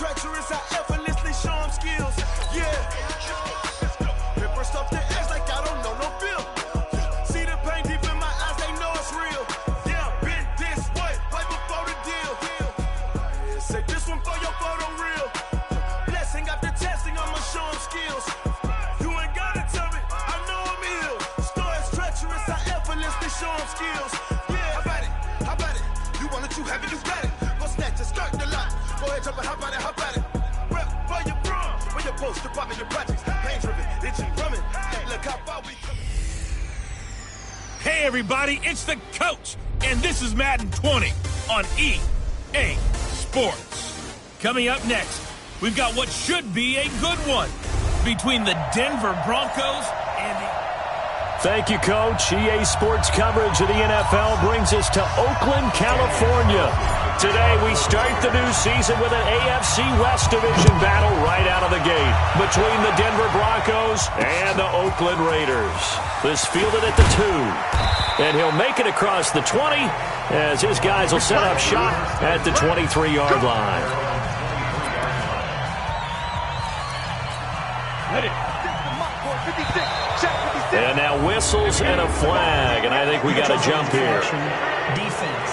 treacherous, I effortlessly show them skills. Yeah. Pepper stuff the edge like I don't know no feel. See the pain deep in my eyes, they know it's real. Yeah, been this way, way before the deal. Say this one for your photo reel. Blessing after testing, I'ma show them skills. You ain't gotta tell me, I know I'm ill. Stories treacherous, I effortlessly show them skills. Yeah, how about it? How about it? You want it, you have it, you got it. Go snatch it, start the lot. Go ahead, jump it, how about it? How about it? Rep for your bro, for your post, department, your projects. Pain driven, itching, drumming. Look how far we come. Hey everybody, it's the coach, and this is Madden 20 on EA Sports. Coming up next, we've got what should be a good one between the Denver Broncos and the... Thank you, Coach. EA Sports coverage of the NFL brings us to Oakland, California. Today, we start the new season with an AFC West Division battle right out of the gate between the Denver Broncos and the Oakland Raiders. This fielded at the 2, and he'll make it across the 20 as his guys will set up shop at the 23-yard line. And now whistles and a flag, and I think we got a jump here. Defense.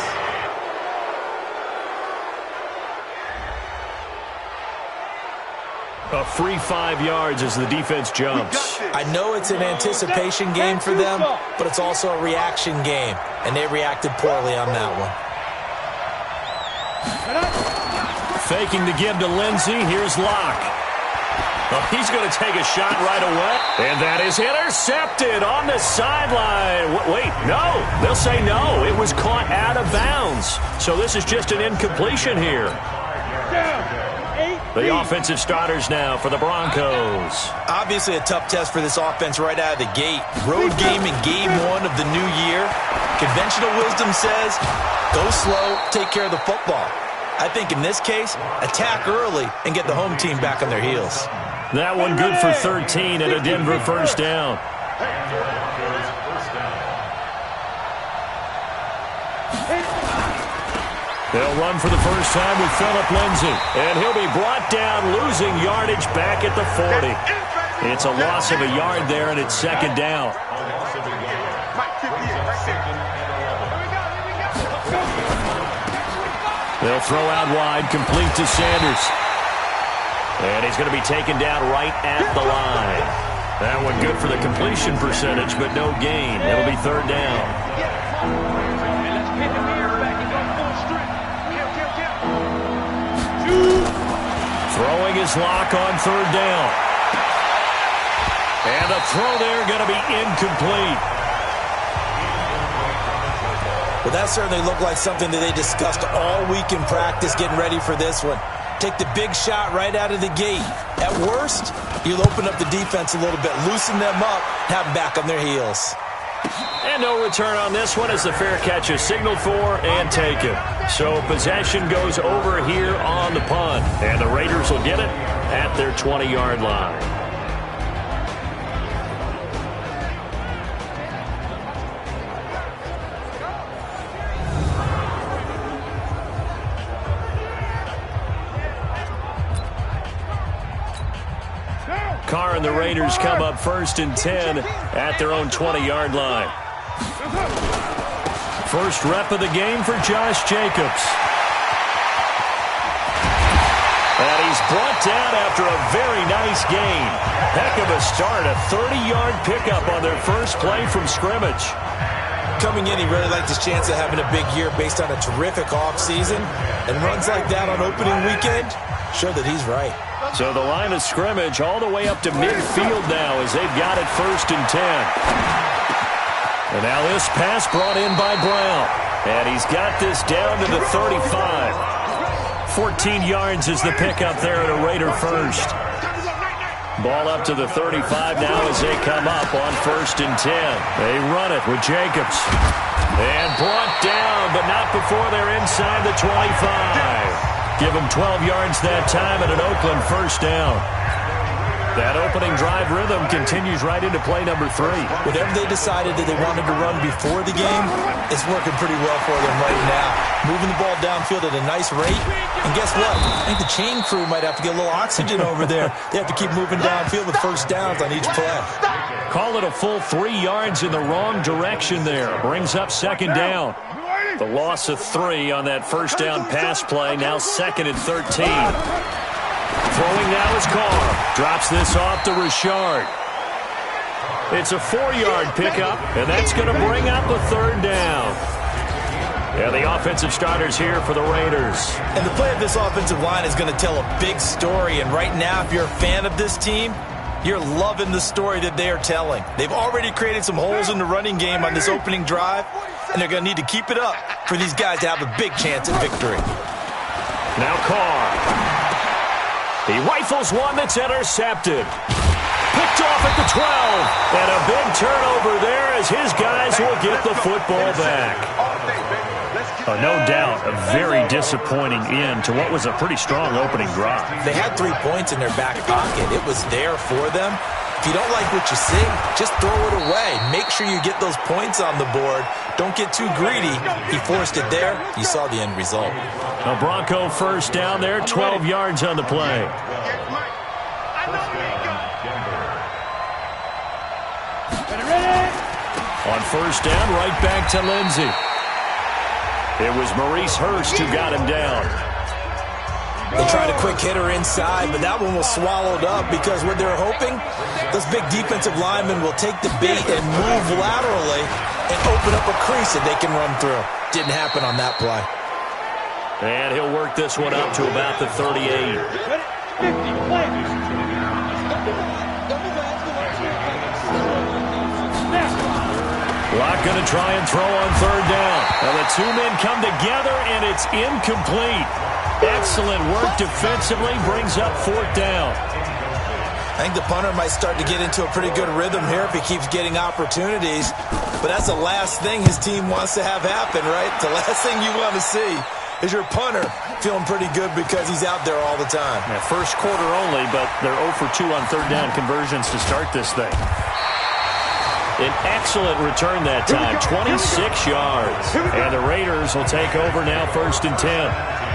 A free 5 yards as the defense jumps. I know it's an anticipation game for them, but it's also a reaction game, and they reacted poorly on that one. Faking the give to Lindsey. Here's Locke. Oh, he's going to take a shot right away. And that is intercepted on the sideline. Wait, no. They'll say no. It was caught out of bounds. So this is just an incompletion here. The offensive starters now for the Broncos. Obviously a tough test for this offense right out of the gate. Road game in game 1 of the new year. Conventional wisdom says, go slow, take care of the football. I think in this case, attack early and get the home team back on their heels. That one good for 13 and a Denver first down. They'll run for the first time with Phillip Lindsay. And he'll be brought down, losing yardage back at the 40. It's a loss of a yard there, and it's second down. They'll throw out wide, complete to Sanders. And he's going to be taken down right at the line. That one good for the completion percentage, but no gain. It'll be third down. Throwing his lock on third down. And the throw there going to be incomplete. Well, that certainly looked like something that they discussed all week in practice getting ready for this one. Take the big shot right out of the gate. At worst, you'll open up the defense a little bit, loosen them up, have them back on their heels. And no return on this one as the fair catch is signaled for and taken. So possession goes over here on the punt. And the Raiders will get it at their 20-yard line. Carr and the Raiders come up 1st and 10 at their own 20-yard line. First rep of the game for Josh Jacobs. And he's brought down after a very nice gain. Heck of a start, a 30-yard pickup on their first play from scrimmage. Coming in, he really liked his chance of having a big year based on a terrific offseason. And runs like that on opening weekend show that he's right. So the line of scrimmage all the way up to midfield now as they've got it 1st and 10. And now this pass brought in by Brown. And he's got this down to the 35. 14 yards is the pickup there at a Raider first. Ball up to the 35 now as they come up on 1st and 10. They run it with Jacobs. And brought down, but not before they're inside the 25. Give them 12 yards that time and an Oakland first down. That opening drive rhythm continues right into play number 3. Whatever they decided that they wanted to run before the game, it's working pretty well for them right now. Moving the ball downfield at a nice rate. And guess what? I think the chain crew might have to get a little oxygen over there. They have to keep moving downfield with first downs on each play. Call it a full 3 yards in the wrong direction there. Brings up second down. The loss of 3 on that first down pass play. Now 2nd and 13. Throwing now is Carr. Drops this off to Richard. It's a 4-yard pickup, and that's going to bring up a 3rd down. Yeah, the offensive starters here for the Raiders. And the play of this offensive line is going to tell a big story. And right now, if you're a fan of this team, you're loving the story that they are telling. They've already created some holes in the running game on this opening drive, and they're going to need to keep it up for these guys to have a big chance at victory. Now Carr. He rifles one that's intercepted. Picked off at the 12. And a big turnover there as his guys will get the football back. No doubt a very disappointing end to what was a pretty strong opening drive. They had 3 points in their back pocket. It was there for them. If you don't like what you see, just throw it away. Make sure you get those points on the board. Don't get too greedy. He forced it there. You saw the end result. A Bronco first down there, 12 yards on the play. On first down, right back to Lindsey. It was Maurice Hurst who got him down. They tried a quick hitter inside, but that one was swallowed up because what they're hoping, those big defensive linemen will take the bait and move laterally and open up a crease that they can run through. Didn't happen on that play. And he'll work this one up to about the 38. Locke going to try and throw on 3rd down. Now the 2 men come together, and it's incomplete. Excellent work defensively, brings up 4th down. I think the punter might start to get into a pretty good rhythm here if he keeps getting opportunities. But that's the last thing his team wants to have happen, right? The last thing you want to see is your punter feeling pretty good because he's out there all the time. Yeah, first quarter only, but they're 0 for 2 on 3rd down conversions to start this thing. An excellent return that time, 26 yards. And the Raiders will take over now 1st and 10.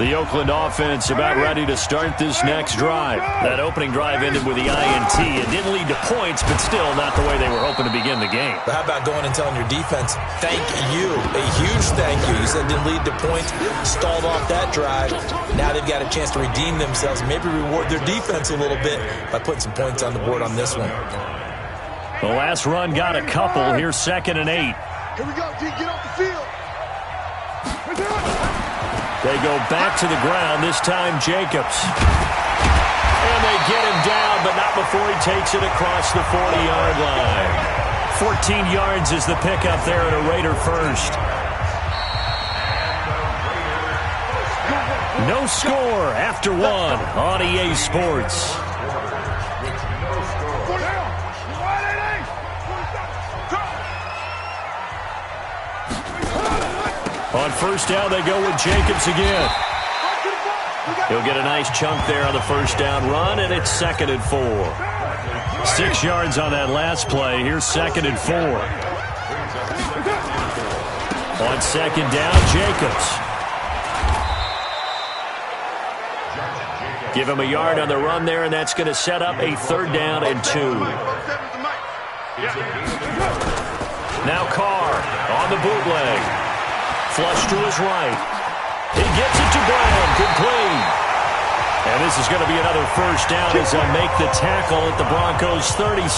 The Oakland offense about ready to start this next drive. That opening drive ended with the INT. It didn't lead to points, but still not the way they were hoping to begin the game. But how about going and telling your defense, thank you, a huge thank you. You said it didn't lead to points, stalled off that drive. Now they've got a chance to redeem themselves, maybe reward their defense a little bit by putting some points on the board on this one. The last run got a couple. Here's 2nd and 8. Here we go, D. Get off the field. They go back to the ground, this time Jacobs. And they get him down, but not before he takes it across the 40-yard line. 14 yards is the pickup there at a Raider first. No score after 1 on EA Sports. On first down, they go with Jacobs again. He'll get a nice chunk there on the first down run, and it's 2nd and 4. 6 yards on that last play. Here's 2nd and 4. On 2nd down, Jacobs. Give him a yard on the run there, and that's going to set up a 3rd down and 2. Now Carr on the bootleg. Flush to his right. He gets it to Brown. Complete. And this is going to be another first down as they make the tackle at the Broncos' 37.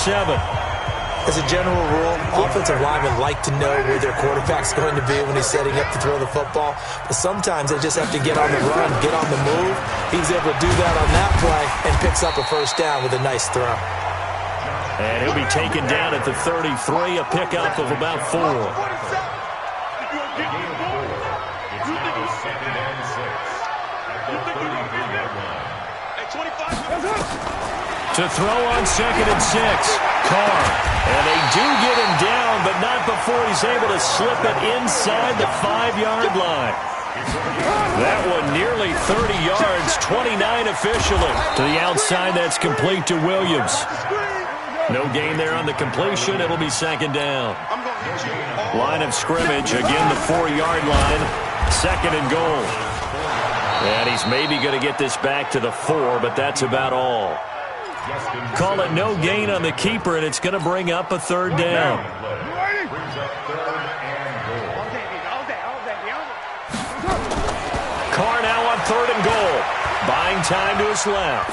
As a general rule, offensive linemen like to know where their quarterback's going to be when he's setting up to throw the football. But sometimes they just have to get on the run, get on the move. He's able to do that on that play and picks up a first down with a nice throw. And he'll be taken down at the 33, a pickup of about 4. To throw on 2nd and 6. Carr. And they do get him down, but not before he's able to slip it inside the 5-yard line. That one nearly 30 yards, 29 officially. To the outside, that's complete to Williams. No gain there on the completion. It'll be second down. Line of scrimmage, again the 4-yard line. Second and goal. And he's maybe going to get this back to the 4, but that's about all. Call it no gain on the keeper, and it's going to bring up a third down. Carr now on third and goal. Buying time to his left.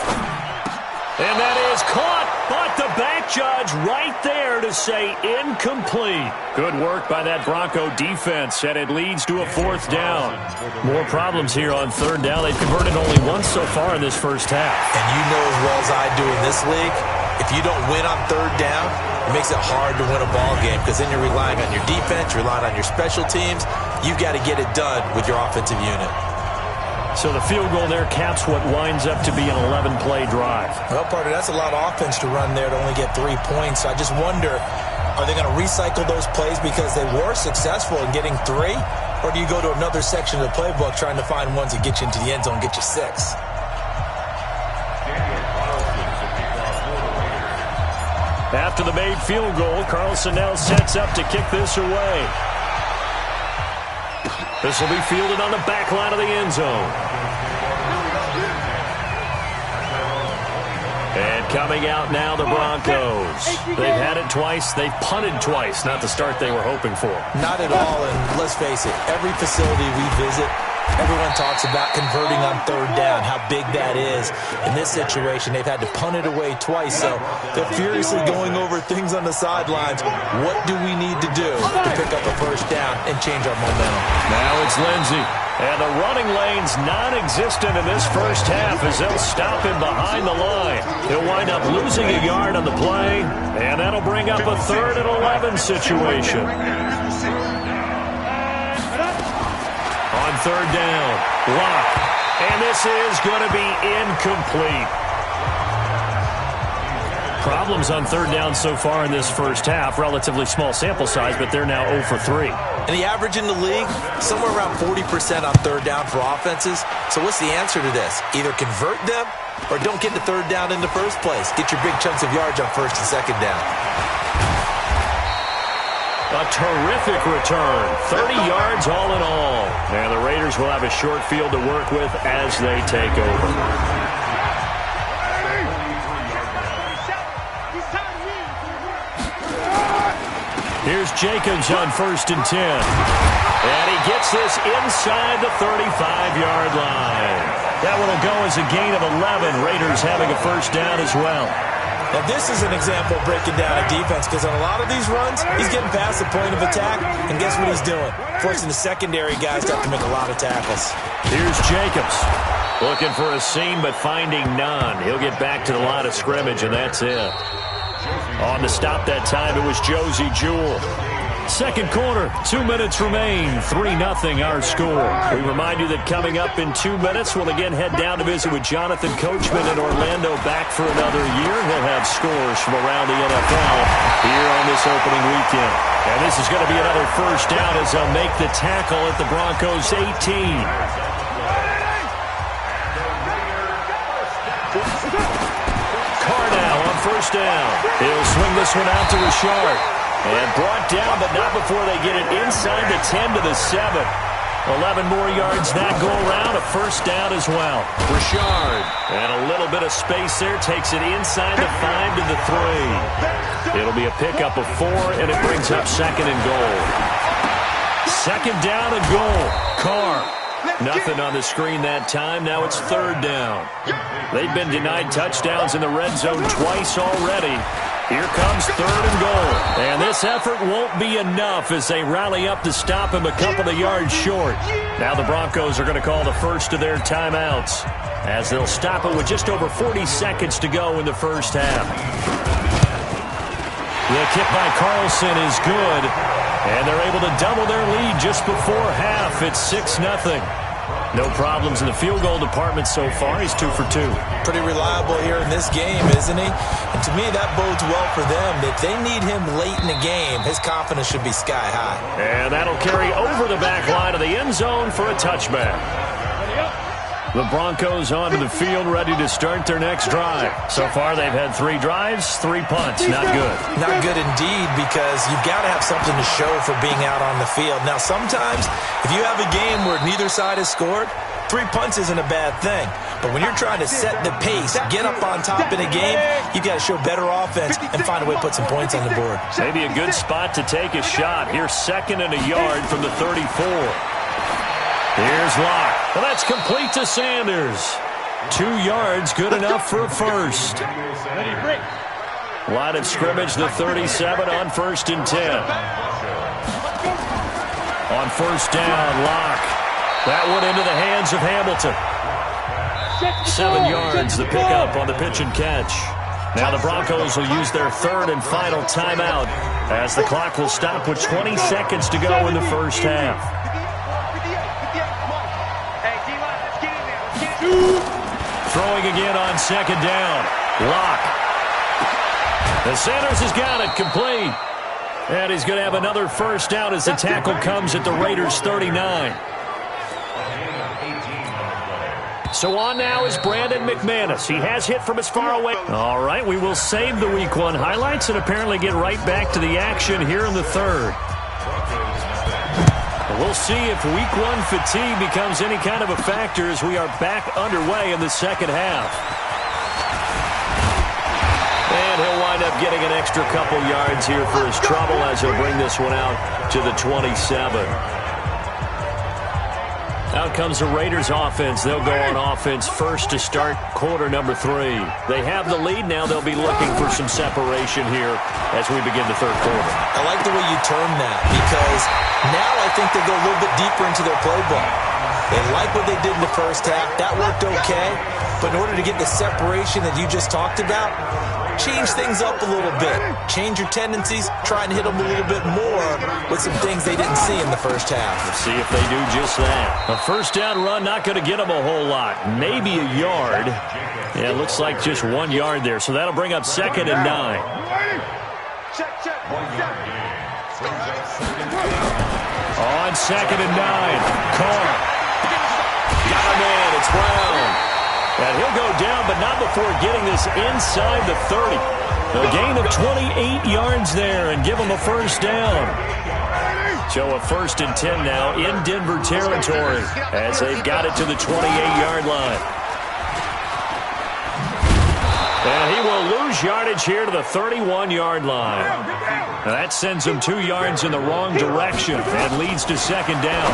And that is caught, but the back judge right there to say incomplete. Good work by that Bronco defense, and it leads to a fourth down. More problems here on third down. They've converted only once so far in this first half. And you know as well as I do in this league, if you don't win on third down, it makes it hard to win a ball game because then you're relying on your defense, you're relying on your special teams. You've got to get it done with your offensive unit. So the field goal there caps what winds up to be an 11-play drive. Well, partner, that's a lot of offense to run there to only get 3 points. I just wonder, are they going to recycle those plays because they were successful in getting 3? Or do you go to another section of the playbook trying to find ones that get you into the end zone and get you 6? After the made field goal, Carlson now sets up to kick this away. This will be fielded on the back line of the end zone. And coming out now, the Broncos. They've had it twice. They've punted twice. Not the start they were hoping for. Not at all, and let's face it, every facility we visit, everyone talks about converting on third down, how big that is. In this situation, they've had to punt it away twice, so they're furiously going over things on the sidelines. What do we need to do to pick up a first down and change our momentum? Now it's Lindsey. And the running lane's non-existent in this first half as they'll stop him behind the line. He'll wind up losing a yard on the play, and that'll bring up a 3rd and 11 situation. On third down, block, and this is going to be incomplete. Problems on third down so far in this first half. Relatively small sample size, but they're now 0 for 3. And the average in the league, somewhere around 40% on third down for offenses. So what's the answer to this? Either convert them or don't get the third down in the first place. Get your big chunks of yards on first and second down. A terrific return. 30 yards all in all. And the Raiders will have a short field to work with as they take over. Here's Jacobs on 1st and 10. And he gets this inside the 35-yard line. That one will go as a gain of 11. Raiders having a first down as well. Now, this is an example of breaking down a defense because on a lot of these runs, he's getting past the point of attack, and guess what he's doing? Forcing the secondary guys to have to make a lot of tackles. Here's Jacobs. Looking for a seam, but finding none. He'll get back to the line of scrimmage, and that's it. On to stop that time, it was Josie Jewell. Second quarter, 2 minutes remain. 3-0 our score. We remind you that coming up in 2 minutes, we'll again head down to visit with Jonathan Coachman in Orlando, back for another year. He'll have scores from around the NFL here on this opening weekend. And this is going to be another first down as they'll make the tackle at the Broncos' 18. Carr now on first down. He'll swing this one out to Richard. And brought down, but not before they get it inside the 10 to the 7. 11 more yards that go around, a first down as well. Richard. And a little bit of space there, takes it inside the 5 to the 3. It'll be a pickup of 4, and it brings up second and goal. Second down and goal. Carr. Nothing on the screen that time. Now it's third down. They've been denied touchdowns in the red zone twice already. Here comes third and goal. And this effort won't be enough as they rally up to stop him a couple of yards short. Now the Broncos are going to call the first of their timeouts as they'll stop it with just over 40 seconds to go in the first half. The kick by Carlson is good. And they're able to double their lead just before half. It's 6-0. No problems in the field goal department so far. He's 2 for 2. Pretty reliable here in this game, isn't he? And to me, that bodes well for them. If they need him late in the game, his confidence should be sky high. And that'll carry over the back line of the end zone for a touchback. The Broncos onto the field, ready to start their next drive. So far, they've had 3 drives, 3 punts. Not good. Not good indeed, because you've got to have something to show for being out on the field. Now, sometimes, if you have a game where neither side has scored, 3 punts isn't a bad thing. But when you're trying to set the pace, get up on top in a game, you've got to show better offense and find a way to put some points on the board. Maybe a good spot to take a shot. Here's 2nd and a yard from the 34. Here's Locke. Well, that's complete to Sanders. 2 yards, good enough for a first. Line of scrimmage, the 37 on 1st and 10. On 1st down, Locke. That one into the hands of Hamilton. 7 yards, the pickup on the pitch and catch. Now the Broncos will use their 3rd and final timeout as the clock will stop with 20 seconds to go in the first half. Throwing again on 2nd down. Locke. The Sanders has got it complete. And he's going to have another first down as the tackle comes at the Raiders' 39. So on now is Brandon McManus. He has hit from as far away. All right, we will save the Week 1 highlights and apparently get right back to the action here in the 3rd. We'll see if Week 1 fatigue becomes any kind of a factor as we are back underway in the 2nd half. And he'll wind up getting an extra couple yards here for his trouble as he'll bring this one out to the 27. Out comes the Raiders offense. They'll go on offense first to start quarter number 3. They have the lead now. They'll be looking for some separation here as we begin the 3rd quarter. I like the way you term that, because now I think they go a little bit deeper into their playbook. They like what they did in the first half. That worked okay. But in order to get the separation that you just talked about, change things up a little bit. Change your tendencies. Try and hit them a little bit more with some things they didn't see in the first half. Let's see if they do just that. A first down run, not going to get them a whole lot. Maybe a yard. Yeah, it looks like just 1 yard there. So that'll bring up 2nd and 9. On 2nd and 9. Carr. Got him in. It's Brown. And he'll go down, but not before getting this inside the 30. A gain of 28 yards there and give him a first down. So a 1st and 10 now in Denver territory as they've got it to the 28-yard line. And he will lose yardage here to the 31-yard line. Now that sends him 2 yards in the wrong direction and leads to 2nd down.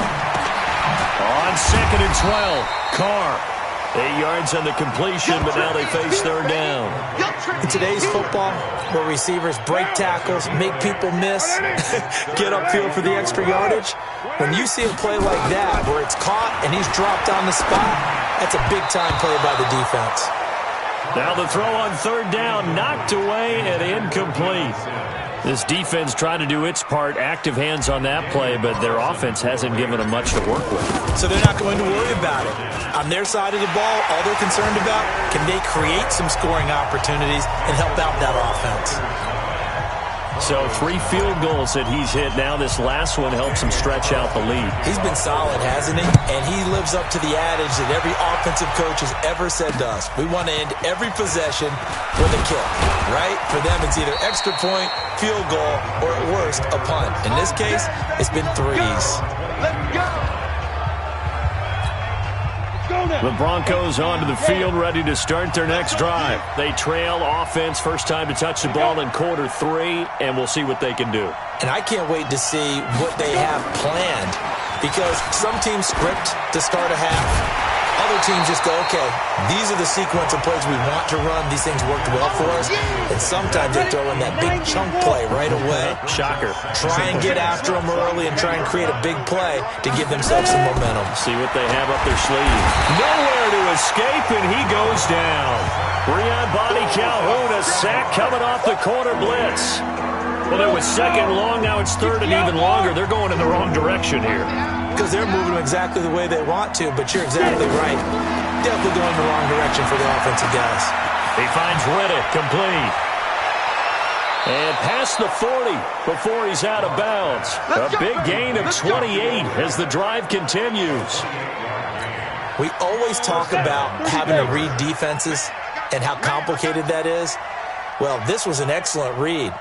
On 2nd and 12, Carr. 8 yards on the completion, but now they face 3rd down. In today's football, where receivers break tackles, make people miss, get upfield for the extra yardage, when you see a play like that where it's caught and he's dropped on the spot, that's a big-time play by the defense. Now the throw on 3rd down, knocked away and incomplete. This defense trying to do its part, active hands on that play, but their offense hasn't given them much to work with. So they're not going to worry about it. On their side of the ball, all they're concerned about, can they create some scoring opportunities and help out that offense? So 3 field goals that he's hit now. This last one helps him stretch out the lead. He's been solid, hasn't he? And he lives up to the adage that every offensive coach has ever said to us. We want to end every possession with a kick, right? For them, it's either extra point, field goal, or at worst, a punt. In this case, it's been threes. Let's go! The Broncos onto the field, ready to start their next drive. They trail offense, first time to touch the ball in quarter 3, and we'll see what they can do. And I can't wait to see what they have planned, because some teams script to start a half. Other teams just go, okay, these are the sequence of plays we want to run. These things worked well for us. And sometimes they throw in that big chunk play right away. Shocker. Try and get after them early and try and create a big play to give themselves some momentum. See what they have up their sleeve. Nowhere to escape, and he goes down. Breon Body Calhoun, a sack coming off the corner blitz. Well, it was 2nd long, now it's 3rd and even longer. They're going in the wrong direction here. because they're moving them exactly the way they want to, but you're exactly right. Definitely going in the wrong direction for the offensive guys. He finds Riddick, complete. And past the 40 before he's out of bounds. A big gain of 28 as the drive continues. We always talk about having to read defenses and how complicated that is. Well, this was an excellent read.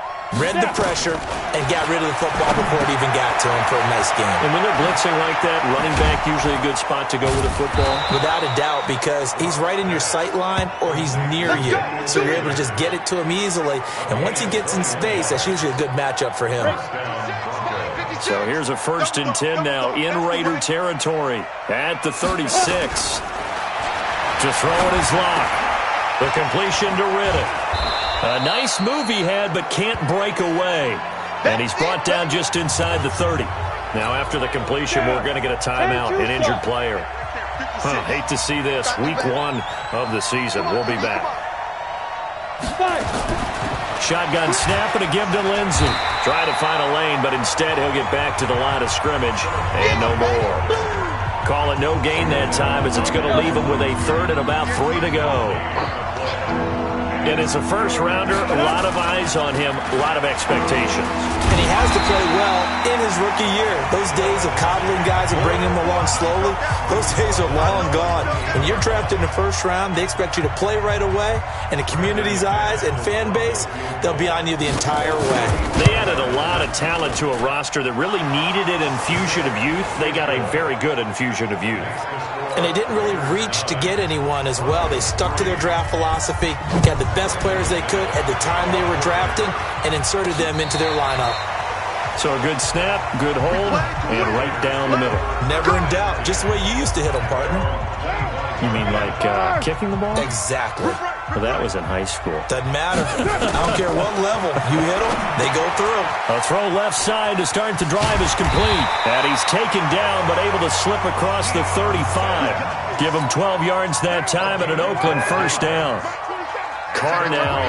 Read the pressure and got rid of the football before it even got to him for a nice game. And when they're blitzing like that, running back usually a good spot to go with the football? Without a doubt, because he's right in your sight line or he's near you. So you're able to just get it to him easily. And once he gets in space, that's usually a good matchup for him. So here's a 1st and 10 now in Raider territory at the 36. To throw it is Locke. The completion to Riddick. A nice move he had, but can't break away. And he's brought down just inside the 30. Now, after the completion, we're going to get a timeout, an injured player. Hate to see this. Week 1 of the season. We'll be back. Shotgun snap and a give to Lindsey. Trying to find a lane, but instead he'll get back to the line of scrimmage. And no more. Call it no gain that time, as it's going to leave him with a 3rd and about 3 to go. And as a first-rounder, a lot of eyes on him, a lot of expectations. And he has to play well in his rookie year. Those days of coddling guys and bringing them along slowly, those days are long gone. When you're drafted in the 1st round, they expect you to play right away. And the community's eyes and fan base, they'll be on you the entire way. They added a lot of talent to a roster that really needed an infusion of youth. They got a very good infusion of youth. And they didn't really reach to get anyone as well. They stuck to their draft philosophy, got the best players they could at the time they were drafting, and inserted them into their lineup. So a good snap, good hold, and right down the middle. Never in doubt. Just the way you used to hit them, partner. You mean like kicking the ball? Exactly. Well, that was in high school. Doesn't matter. I don't care what level. You hit them, they go through. A throw left side to start the drive is complete. And he's taken down, but able to slip across the 35. Give him 12 yards that time and an Oakland 1st down. Carr now,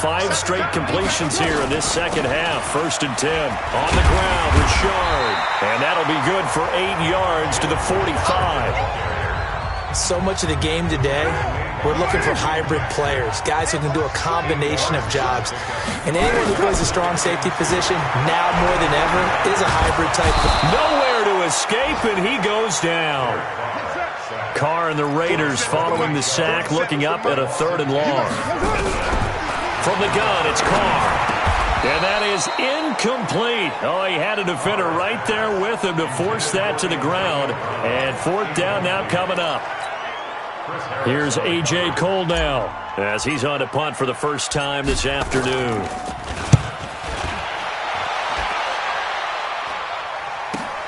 5 straight completions here in this second half. 1st and 10. On the ground, Richard. And that'll be good for 8 yards to the 45. So much of the game today, we're looking for hybrid players, guys who can do a combination of jobs. And anyone who plays a strong safety position, now more than ever, is a hybrid type. Nowhere to escape, and he goes down. Carr and the Raiders following the sack, looking up at a 3rd and long. From the gun, it's Carr. And that is incomplete. Oh, he had a defender right there with him to force that to the ground. And 4th down now coming up. Here's A.J. Cole now as he's on to punt for the first time this afternoon.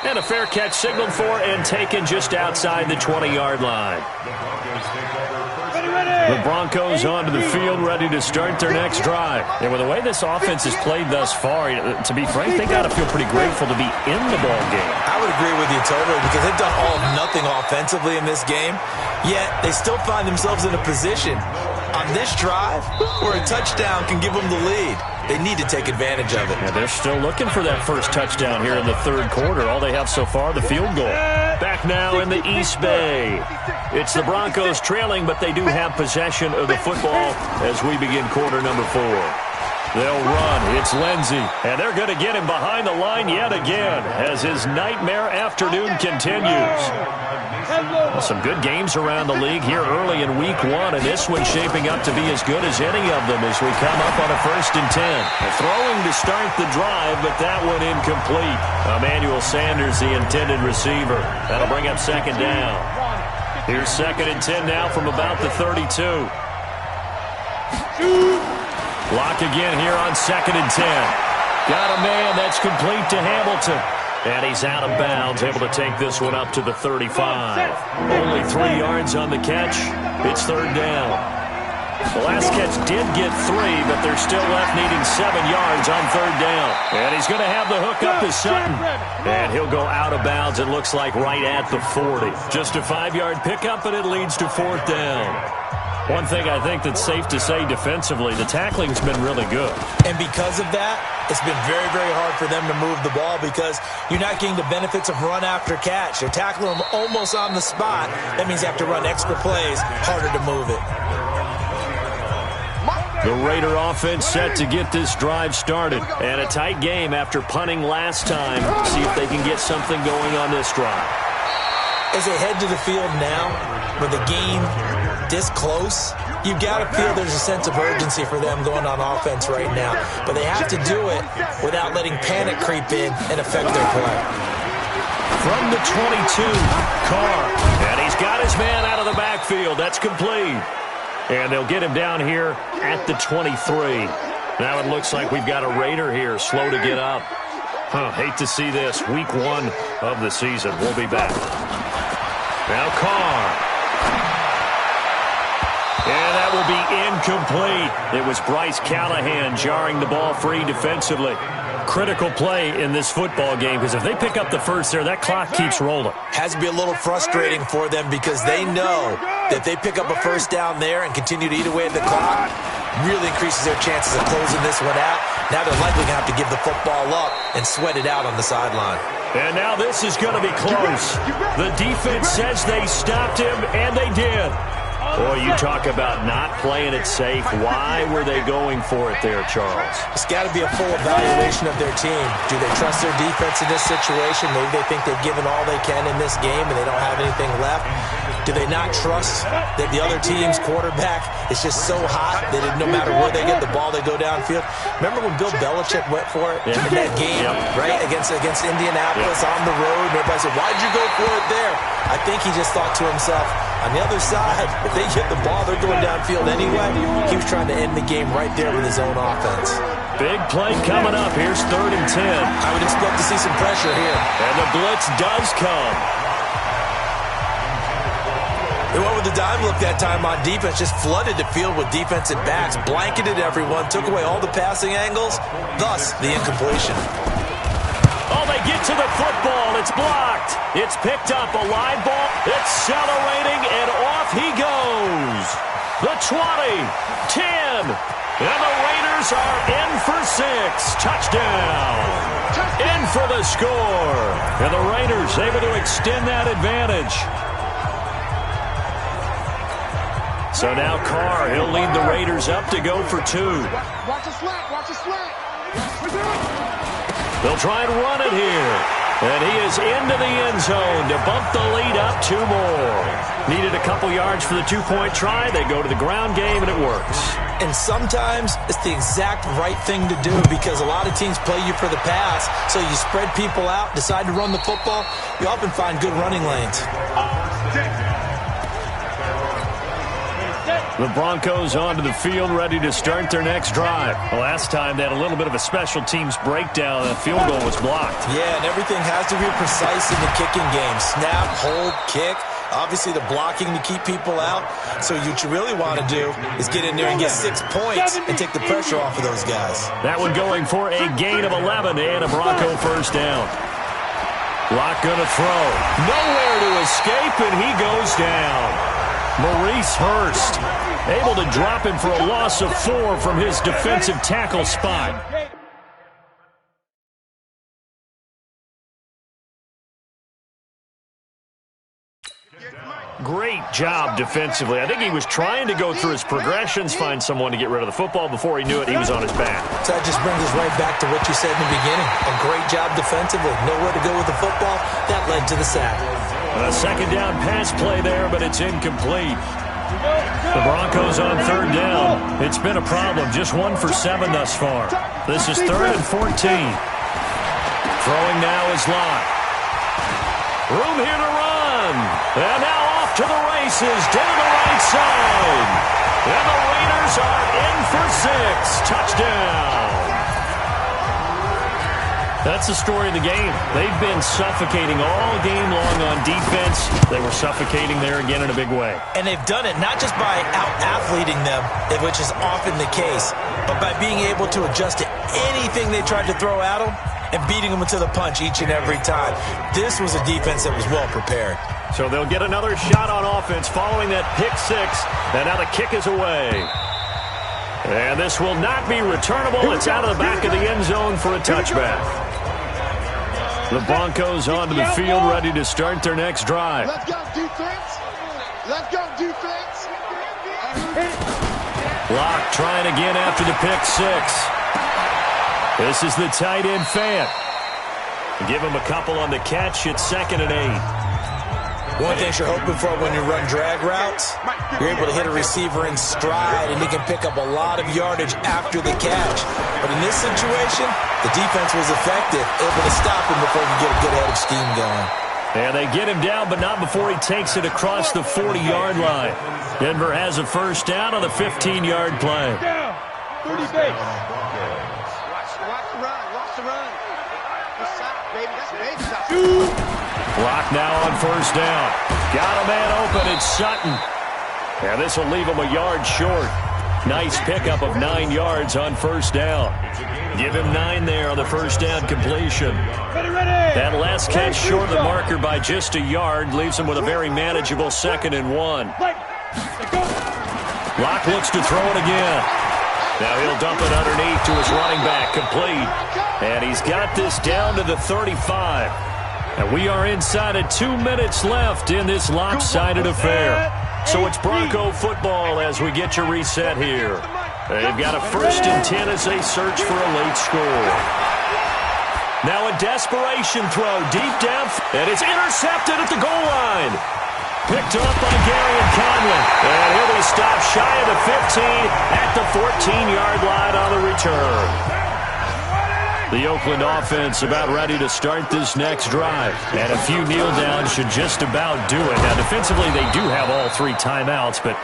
And a fair catch signaled for and taken just outside the 20-yard line. The Broncos onto the field, ready to start their next drive. And with the way this offense has played thus far, to be frank, they got to feel pretty grateful to be in the ball game. I would agree with you totally, because they've done all of nothing offensively in this game, yet they still find themselves in a position on this drive where a touchdown can give them the lead. They need to take advantage of it. Yeah, they're still looking for that first touchdown here in the 3rd quarter. All they have so far, the field goal. Back now in the East Bay. It's the Broncos trailing, but they do have possession of the football as we begin quarter number 4. They'll run. It's Lindsey. And they're going to get him behind the line yet again as his nightmare afternoon continues. Well, some good games around the league here early in week 1, and this one's shaping up to be as good as any of them as we come up on a 1st and 10. Throwing to start the drive, but that one incomplete. Emmanuel Sanders, the intended receiver. That'll bring up 2nd down. Here's 2nd and 10 now from about the 32. Lock again here on 2nd and 10. Got a man that's complete to Hamilton. And he's out of bounds, able to take this one up to the 35. Only 3 yards on the catch. It's 3rd down. The last catch did get 3, but they're still left needing 7 yards on 3rd down. And he's going to have the hook up to Sutton. And he'll go out of bounds, it looks like, right at the 40. Just a 5-yard pickup, and it leads to 4th down. One thing I think that's safe to say defensively, the tackling's been really good. And because of that, it's been very, very hard for them to move the ball because you're not getting the benefits of run after catch. They're tackling them almost on the spot. That means you have to run extra plays, harder to move it. The Raider offense set to get this drive started. And a tight game after punting last time. See if they can get something going on this drive. As they head to the field now, with the game this close, you've got to feel there's a sense of urgency for them going on offense right now. But they have to do it without letting panic creep in and affect their play. From the 22, Carr. And he's got his man out of the backfield. That's complete. And they'll get him down here at the 23. Now it looks like we've got a Raider here, slow to get up. Hate to see this. Week 1 of the season. We'll be back. Now Carr. And that will be incomplete. It was Bryce Callahan jarring the ball free defensively. Critical play in this football game because if they pick up the first there, that clock keeps rolling. Has to be a little frustrating for them because they know that if they pick up a first down there and continue to eat away at the clock, really increases their chances of closing this one out. Now they're likely going to have to give the football up and sweat it out on the sideline. And now this is going to be close. The defense says they stopped him, and they did. Boy, you talk about not playing it safe. Why were they going for it there, Charles? It's got to be a full evaluation of their team. Do they trust their defense in this situation? Maybe they think they've given all they can in this game and they don't have anything left. Do they not trust that the other team's quarterback is just so hot that no matter where they get the ball, they go downfield? Remember when Bill Belichick went for it in that game, right, against Indianapolis on the road? And everybody said, why'd you go for it there? I think he just thought to himself, on the other side, if they get the ball, they're going downfield anyway. He was trying to end the game right there with his own offense. Big play coming up. Here's 3rd and 10. I would expect to see some pressure here. And the blitz does come. They went with the dime look that time on defense, just flooded the field with defensive backs, blanketed everyone, took away all the passing angles, thus the incompletion. Oh, they get to the football. It's blocked. It's picked up. A live ball. Accelerating, and off he goes. The 20, 10, and the Raiders are in for 6. Touchdown. In for the score. And the Raiders able to extend that advantage. So now Carr, he'll lead the Raiders up to go for 2. Watch the slant, watch the slant. They'll try and run it here. And he is into the end zone to bump the lead up 2 more. Needed a couple yards for the 2-point try. They go to the ground game, and it works. And sometimes it's the exact right thing to do because a lot of teams play you for the pass. So you spread people out, decide to run the football. You often find good running lanes. The Broncos onto the field, ready to start their next drive. Last time, they had a little bit of a special teams breakdown. The field goal was blocked. Yeah, and everything has to be precise in the kicking game. Snap, hold, kick. Obviously, the blocking to keep people out. So what you really want to do is get in there and get 6 points and take the pressure off of those guys. That one going for a gain of 11 and a Bronco first down. Locke going to throw. Nowhere to escape, and he goes down. Maurice Hurst able to drop him for a loss of 4 from his defensive tackle spot. Great job defensively. I think he was trying to go through his progressions, find someone to get rid of the football. Before he knew it, he was on his back. So that just brings us right back to what you said in the beginning. A great job defensively. Nowhere to go with the football. That led to the sack. A second down pass play there, but it's incomplete. The Broncos on 3rd down. It's been a problem. Just 1 for 7 thus far. This is 3rd and 14. Throwing now is Locke. Room here to run. And now off to the races down the right side. And the Raiders are in for 6. Touchdown. That's the story of the game. They've been suffocating all game long on defense. They were suffocating there again in a big way. And they've done it not just by out-athleting them, which is often the case, but by being able to adjust to anything they tried to throw at them and beating them to the punch each and every time. This was a defense that was well prepared. So they'll get another shot on offense following that pick six. And now the kick is away. And this will not be returnable. It's out of the back of the end zone for a touchback. The Broncos onto the field, ready to start their next drive. Let's go, defense. Let's go, defense. Locke trying again after the pick six. This is the tight end Fant. Give him a couple on the catch. It's 2nd and 8. One thing you're hoping for when you run drag routes, you're able to hit a receiver in stride, and he can pick up a lot of yardage after the catch. But in this situation, the defense was effective, able to stop him before he could get a good head of steam going. And they get him down, but not before he takes it across the 40-yard line. Denver has a first down on the 15-yard play. 30 base. Watch the run. Watch the run. That's shot, baby. That's a baby shot. Block now on first down. Got a man open. It's Sutton. And this will leave him a yard short. Nice pickup of 9 yards on first down. Give him 9 there on the first down completion. That last catch short of the marker by just a yard leaves him with a very manageable 2nd and 1. Locke looks to throw it again. Now he'll dump it underneath to his running back, complete. And he's got this down to the 35. And we are inside of 2 minutes left in this lopsided affair. So it's Bronco football as we get your reset here. They've got a 1st and 10 as they search for a late score. Now a desperation throw deep down, and it's intercepted at the goal line. Picked up by Gary and Conley. And he'll be stopped shy of the 15 at the 14-yard line on the return. The Oakland offense about ready to start this next drive. And a few kneel downs should just about do it. Now, defensively, they do have all 3 timeouts, but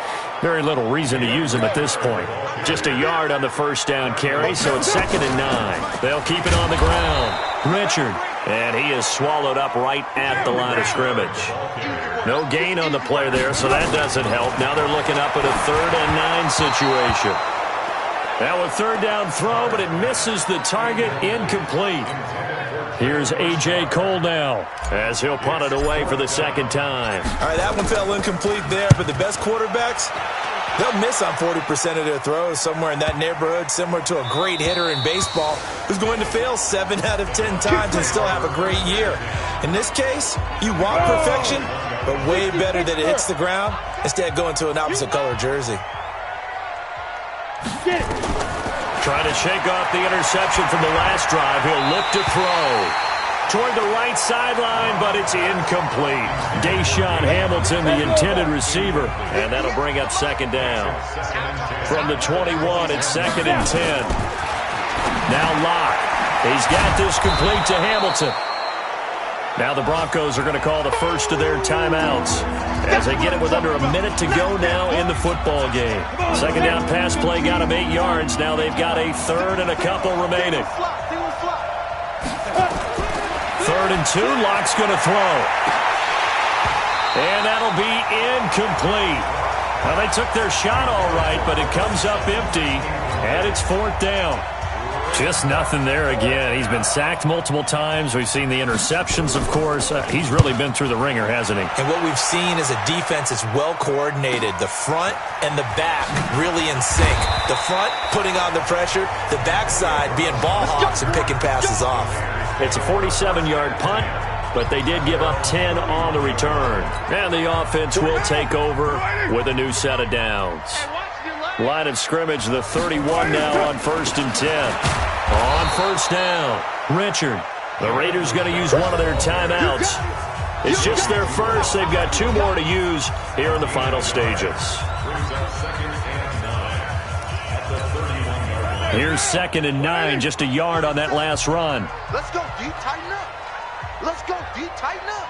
very little reason to use them at this point. Just a yard on the first down carry, so it's 2nd and 9. They'll keep it on the ground. Richard, and he is swallowed up right at the line of scrimmage. No gain on the play there, so that doesn't help. Now they're looking up at a 3rd and 9 situation. Now a 3rd down throw, but it misses the target, incomplete. Here's A.J. Cole now as he'll punt it away for the 2nd time. All right, that one fell incomplete there, but the best quarterbacks, they'll miss on 40% of their throws, somewhere in that neighborhood, similar to a great hitter in baseball who's going to fail 7 out of 10 times and still have a great year. In this case, you want perfection, but way better that it hits the ground instead of going to an opposite color jersey. Trying to shake off the interception from the last drive. He'll look to throw toward the right sideline, but it's incomplete. Deshaun Hamilton, the intended receiver, and that'll bring up 2nd down. From the 21, it's 2nd and 10. Now Locke. He's got this complete to Hamilton. Now the Broncos are going to call the first of their timeouts as they get it with under a minute to go now in the football game. 2nd down pass play got them 8 yards. Now they've got a 3rd and a couple remaining. 3rd and 2. Locke's going to throw. And that'll be incomplete. Well, they took their shot all right, but it comes up empty, and it's 4th down. Just nothing there again. He's been sacked multiple times. We've seen the interceptions, of course. He's really been through the ringer, hasn't he? And what we've seen is a defense that's well coordinated. The front and the back really in sync. The front putting on the pressure. The backside being ball hawks and picking passes off. It's a 47-yard punt, but they did give up 10 on the return. And the offense will take over with a new set of downs. Line of scrimmage, the 31 now on 1st and 10. On first down, Richard. The Raiders going to use one of their timeouts. It's just their first. They've got 2 more to use here in the final stages. Here's 2nd and 9, just a yard on that last run. Let's go, deep, tighten up. Let's go, deep, tighten up.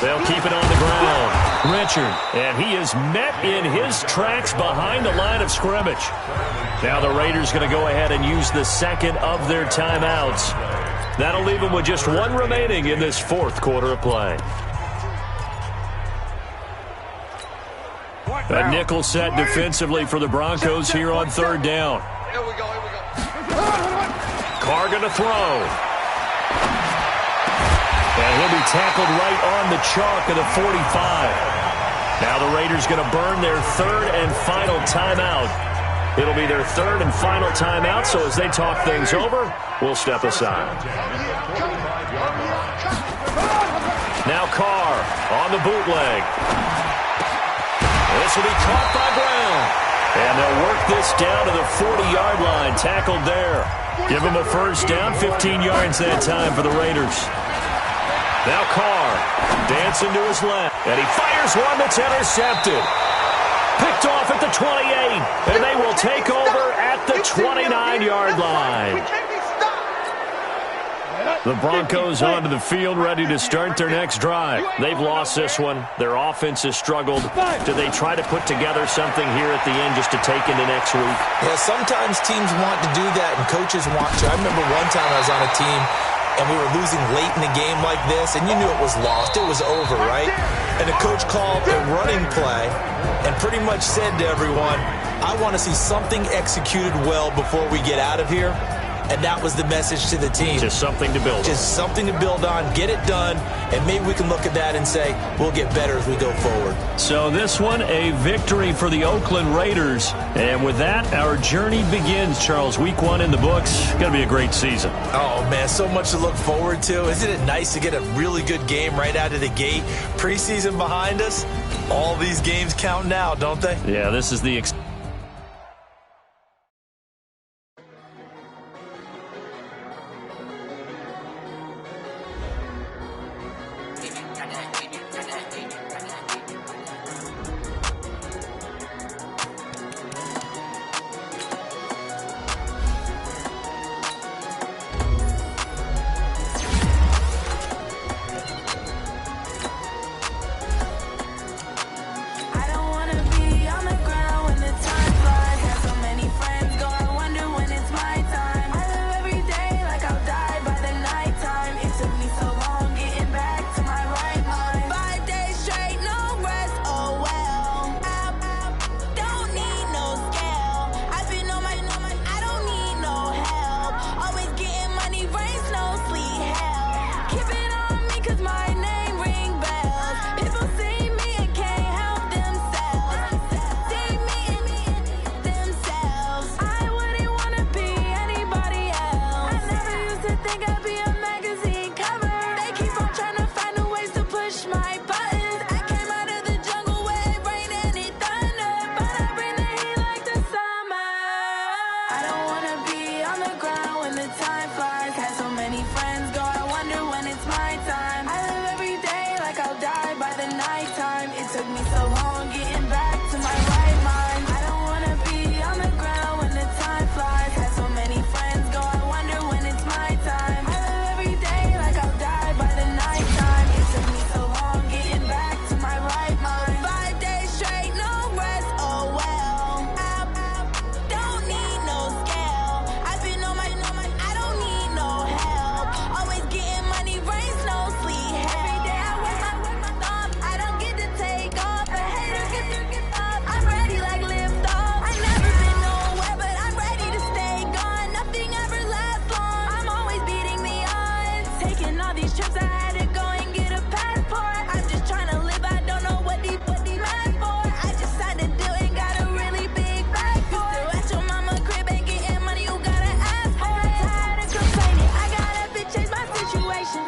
They'll keep it on the ground. Richard, and he is met in his tracks behind the line of scrimmage. Now the Raiders going to go ahead and use the 2nd of their timeouts. That'll leave them with just 1 remaining in this 4th quarter of play. A nickel set defensively for the Broncos here on 3rd down. Here we go. Carr going to throw. And he'll be tackled right on the chalk of the 45. Now the Raiders going to burn their third and final timeout. It'll be their third and final timeout, so as they talk things over, we'll step aside. Now Carr on the bootleg. This will be caught by Brown. And they'll work this down to the 40-yard line, tackled there. Give him a first down, 15 yards that time for the Raiders. Now Carr, dancing to his left, and he fires one that's intercepted. Picked off at the 28, and they will take over at the 29-yard line. The Broncos onto the field, ready to start their next drive. They've lost this one. Their offense has struggled. Do they try to put together something here at the end just to take into next week? Yeah, sometimes teams want to do that, and coaches want to. I remember one time I was on a team, and we were losing late in a game like this, and you knew it was lost. It was over, right? And the coach called a running play and pretty much said to everyone, I want to see something executed well before we get out of here. And that was the message to the team. Just something to build on. Just something to build on, get it done, and maybe we can look at that and say, we'll get better as we go forward. So this one, a victory for the Oakland Raiders. And with that, our journey begins, Charles. Week 1 in the books. Going to be a great season. Oh, man, so much to look forward to. Isn't it nice to get a really good game right out of the gate? Preseason behind us. All these games count now, don't they? Yeah, this is the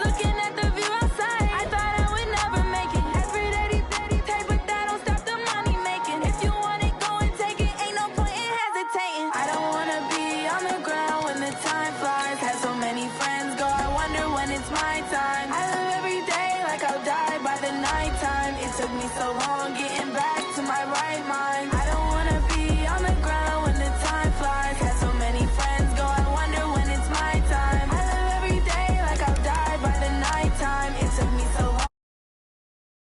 Look